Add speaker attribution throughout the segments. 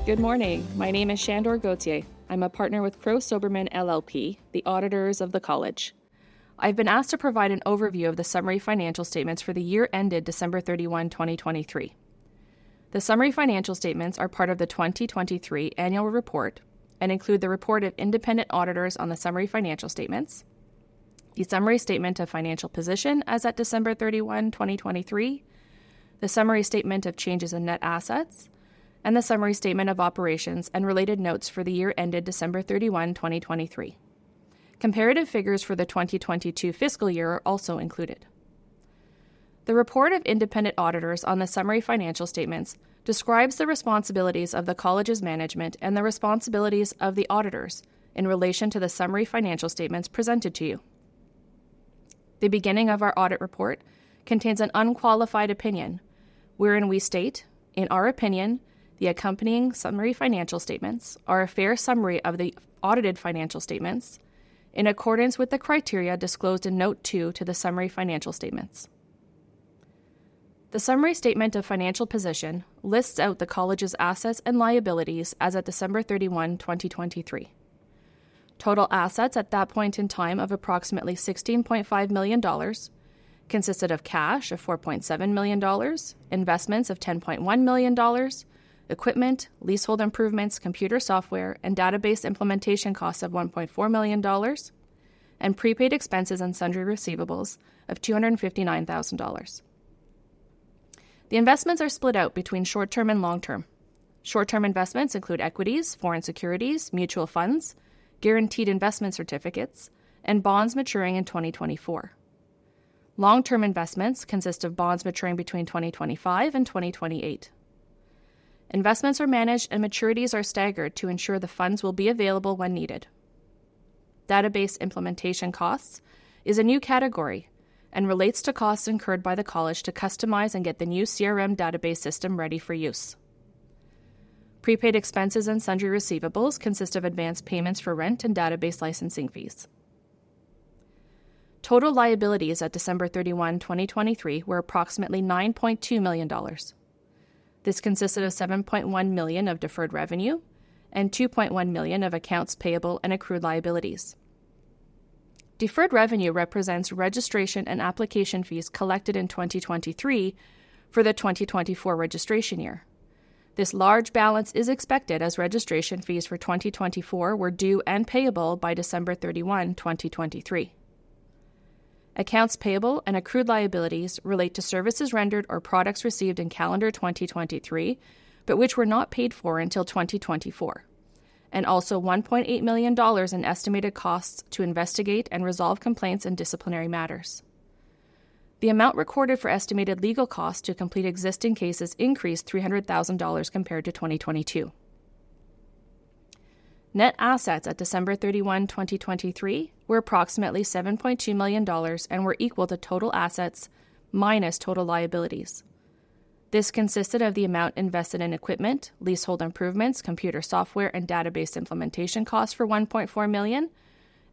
Speaker 1: Good morning. My name is Shandor Gauthier. I'm a partner with Crowe Soberman LLP, the auditors of the college. I've been asked to provide an overview of the summary financial statements for the year ended December 31, 2023. The summary financial statements are part of the 2023 annual report and include the report of independent auditors on the summary financial statements, the summary statement of financial position as at December 31, 2023, the summary statement of changes in net assets, and the summary statement of operations and related notes for the year ended December 31, 2023. Comparative figures for the 2022 fiscal year are also included. The report of independent auditors on the summary financial statements describes the responsibilities of the college's management and the responsibilities of the auditors in relation to the summary financial statements presented to you. The beginning of our audit report contains an unqualified opinion, wherein we state, in our opinion, the accompanying summary financial statements are a fair summary of the audited financial statements in accordance with the criteria disclosed in Note 2 to the summary financial statements. The summary statement of financial position lists out the college's assets and liabilities as at December 31, 2023. Total assets at that point in time of approximately $16.5 million consisted of cash of $4.7 million, investments of $10.1 million, equipment, leasehold improvements, computer software, and database implementation costs of $1.4 million, and prepaid expenses and sundry receivables of $259,000. The investments are split out between short-term and long-term. Short-term investments include equities, foreign securities, mutual funds, guaranteed investment certificates, and bonds maturing in 2024. Long-term investments consist of bonds maturing between 2025 and 2028. Investments are managed and maturities are staggered to ensure the funds will be available when needed. Database implementation costs is a new category and relates to costs incurred by the college to customize and get the new CRM database system ready for use. Prepaid expenses and sundry receivables consist of advanced payments for rent and database licensing fees. Total liabilities at December 31, 2023 were approximately $9.2 million. This consisted of $7.1 million of deferred revenue and $2.1 million of accounts payable and accrued liabilities. Deferred revenue represents registration and application fees collected in 2023 for the 2024 registration year. This large balance is expected as registration fees for 2024 were due and payable by December 31, 2023. Accounts payable and accrued liabilities relate to services rendered or products received in calendar 2023, but which were not paid for until 2024, and also $1.8 million in estimated costs to investigate and resolve complaints and disciplinary matters. The amount recorded for estimated legal costs to complete existing cases increased $300,000 compared to 2022. Net assets at December 31, 2023 were approximately $7.2 million and were equal to total assets minus total liabilities. This consisted of the amount invested in equipment, leasehold improvements, computer software, and database implementation costs for $1.4 million,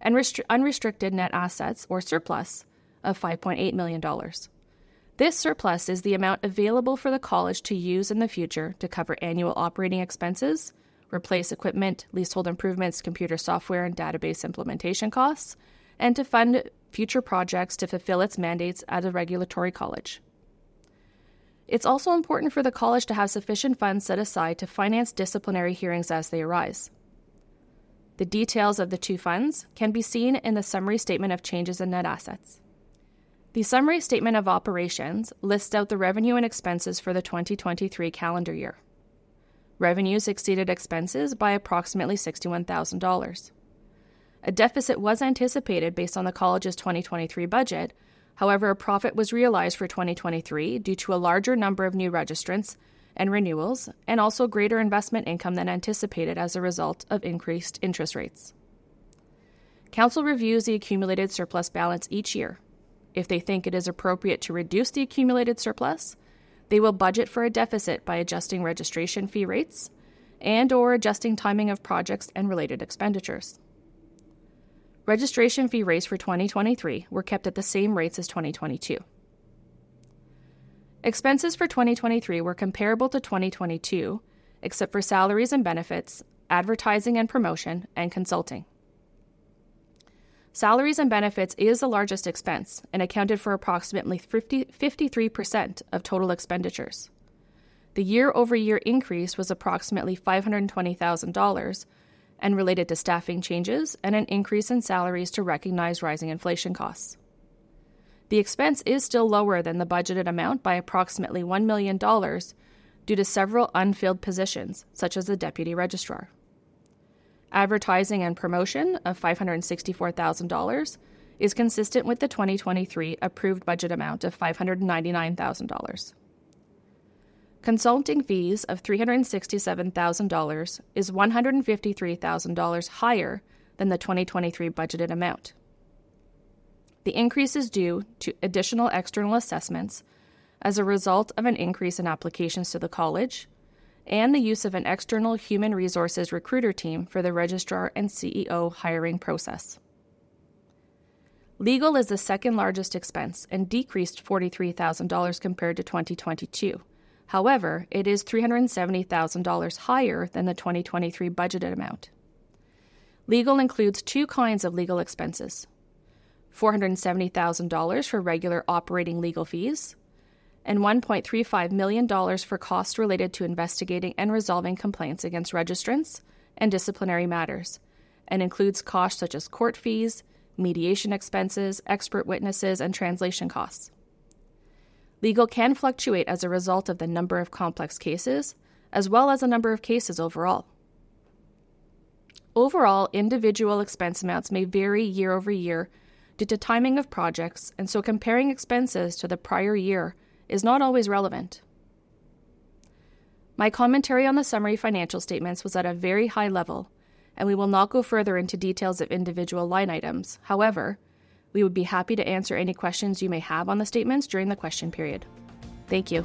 Speaker 1: and unrestricted net assets, or surplus, of $5.8 million. This surplus is the amount available for the college to use in the future to cover annual operating expenses, replace equipment, leasehold improvements, computer software, and database implementation costs, and to fund future projects to fulfill its mandates as a regulatory college. It's also important for the college to have sufficient funds set aside to finance disciplinary hearings as they arise. The details of the two funds can be seen in the summary statement of changes in net assets. The summary statement of operations lists out the revenue and expenses for the 2023 calendar year. Revenues exceeded expenses by approximately $61,000. A deficit was anticipated based on the college's 2023 budget. However, a profit was realized for 2023 due to a larger number of new registrants and renewals, and also greater investment income than anticipated as a result of increased interest rates. Council reviews the accumulated surplus balance each year. If they think it is appropriate to reduce the accumulated surplus, they will budget for a deficit by adjusting registration fee rates and/or adjusting timing of projects and related expenditures. Registration fee rates for 2023 were kept at the same rates as 2022. Expenses for 2023 were comparable to 2022 except for salaries and benefits, advertising and promotion, and consulting. Salaries and benefits is the largest expense and accounted for approximately 53% of total expenditures. The year-over-year increase was approximately $520,000 and related to staffing changes and an increase in salaries to recognize rising inflation costs. The expense is still lower than the budgeted amount by approximately $1 million due to several unfilled positions, such as the Deputy Registrar. Advertising and promotion of $564,000 is consistent with the 2023 approved budget amount of $599,000. Consulting fees of $367,000 is $153,000 higher than the 2023 budgeted amount. The increase is due to additional external assessments as a result of an increase in applications to the college and the use of an external human resources recruiter team for the registrar and CEO hiring process. Legal is the second largest expense and decreased $43,000 compared to 2022. However, it is $370,000 higher than the 2023 budgeted amount. Legal includes two kinds of legal expenses: $470,000 for regular operating legal fees, and $1.35 million for costs related to investigating and resolving complaints against registrants and disciplinary matters, and includes costs such as court fees, mediation expenses, expert witnesses, and translation costs. Legal can fluctuate as a result of the number of complex cases, as well as the number of cases overall. Overall, individual expense amounts may vary year over year due to timing of projects, and so comparing expenses to the prior year is not always relevant. My commentary on the summary financial statements was at a very high level, and we will not go further into details of individual line items. However, we would be happy to answer any questions you may have on the statements during the question period. Thank you.